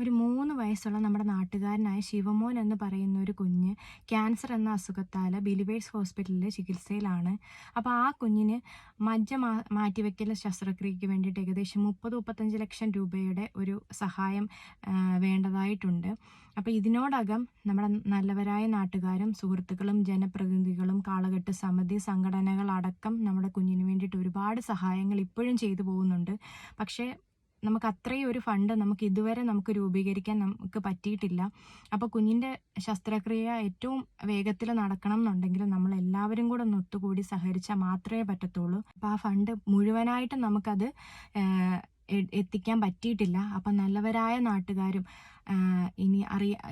ഒരു 3 വയസ്സുള്ള നമ്മുടെ നാട്ടുകാരനായ ശിവമോൻ എന്ന് പറയുന്ന ഒരു കുഞ്ഞ് ക്യാൻസർ എന്ന അസുഖത്താൽ ബിലിവേഴ്സ് ഹോസ്പിറ്റലിൽ ചികിത്സയിലാണ്. അപ്പോൾ ആ കുഞ്ഞിന് മജ്ജ മാറ്റിവെക്കൽ ശസ്ത്രക്രിയയ്ക്ക് വേണ്ടിയിട്ട് ഏകദേശം 30-35 ലക്ഷം രൂപയുടെ ഒരു സഹായം വേണ്ടതായിട്ടുണ്ട്. അപ്പോൾ ഇതിനോടകം നമ്മുടെ നല്ലവരായ നാട്ടുകാരും സുഹൃത്തുക്കളും ജനപ്രതിനിധികളും കാളകെട്ട് സമിതി സംഘടനകളടക്കം നമ്മുടെ കുഞ്ഞിന് വേണ്ടിയിട്ട് ഒരുപാട് സഹായങ്ങൾ ഇപ്പോഴും ചെയ്തു പോകുന്നുണ്ട്. പക്ഷേ നമുക്ക് അത്രയും ഒരു ഫണ്ട് ഇതുവരെ രൂപീകരിക്കാൻ നമുക്ക് പറ്റിയിട്ടില്ല. അപ്പോൾ കുഞ്ഞിൻ്റെ ശസ്ത്രക്രിയ ഏറ്റവും വേഗത്തിൽ നടക്കണം എന്നുണ്ടെങ്കിൽ നമ്മളെല്ലാവരും കൂടെ ഒന്ന് ഒത്തുകൂടി സഹകരിച്ചാൽ മാത്രമേ പറ്റത്തുള്ളൂ. അപ്പോൾ ആ ഫണ്ട് മുഴുവനായിട്ടും നമുക്കത് എത്തിക്കാൻ പറ്റിയിട്ടില്ല. അപ്പം നല്ലവരായ നാട്ടുകാരും ഇനി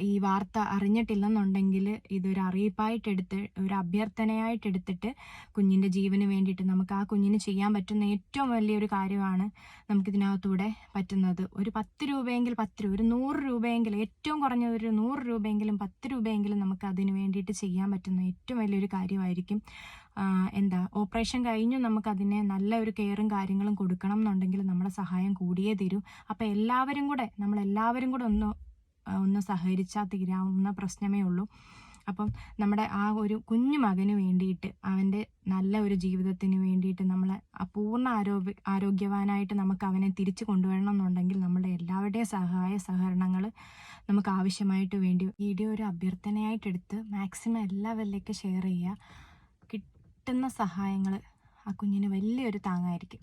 ഈ വാർത്ത അറിഞ്ഞിട്ടില്ലെന്നുണ്ടെങ്കിൽ ഇതൊരു അറിയിപ്പായിട്ടെടുത്ത് ഒരു അഭ്യർത്ഥനയായിട്ടെടുത്തിട്ട് കുഞ്ഞിൻ്റെ ജീവന് വേണ്ടിയിട്ട് നമുക്ക് ആ കുഞ്ഞിന് ചെയ്യാൻ പറ്റുന്ന ഏറ്റവും വലിയൊരു കാര്യമാണ് നമുക്കിതിനകത്തൂടെ പറ്റുന്നത്. ഒരു 10 രൂപയെങ്കിൽ 10 രൂപ, ഒരു 100 രൂപയെങ്കിലും, ഏറ്റവും കുറഞ്ഞ ഒരു 100 രൂപയെങ്കിലും 10 രൂപയെങ്കിലും നമുക്ക് അതിന് വേണ്ടിയിട്ട് ചെയ്യാൻ പറ്റുന്ന ഏറ്റവും വലിയൊരു കാര്യമായിരിക്കും. ഓപ്പറേഷൻ കഴിഞ്ഞു നമുക്കതിനെ നല്ല ഒരു കെയറും കാര്യങ്ങളും കൊടുക്കണം എന്നുണ്ടെങ്കിൽ നമ്മുടെ സഹായം കൂടിയേ തീരൂ. അപ്പോൾ നമ്മളെല്ലാവരും കൂടെ ഒന്ന് സഹകരിച്ചാൽ തീരാവുന്ന പ്രശ്നമേ ഉള്ളൂ. അപ്പം നമ്മുടെ ആ ഒരു കുഞ്ഞു മകന് വേണ്ടിയിട്ട്, അവൻ്റെ നല്ല ഒരു ജീവിതത്തിന് വേണ്ടിയിട്ട്, നമ്മൾ പൂർണ്ണ ആരോഗ്യവാനായിട്ട് നമുക്ക് അവനെ തിരിച്ചു കൊണ്ടുവരണം എന്നുണ്ടെങ്കിൽ നമ്മുടെ എല്ലാവരുടെയും സഹായ സഹകരണങ്ങൾ നമുക്ക് ആവശ്യമായിട്ട് വേണ്ടി. വീഡിയോ ഒരു അഭ്യർത്ഥനയായിട്ടെടുത്ത് മാക്സിമം എല്ലാവരിലേക്ക് ഷെയർ ചെയ്യുക. കിട്ടുന്ന സഹായങ്ങൾ ആ കുഞ്ഞിന് വലിയൊരു താങ്ങായിരിക്കും.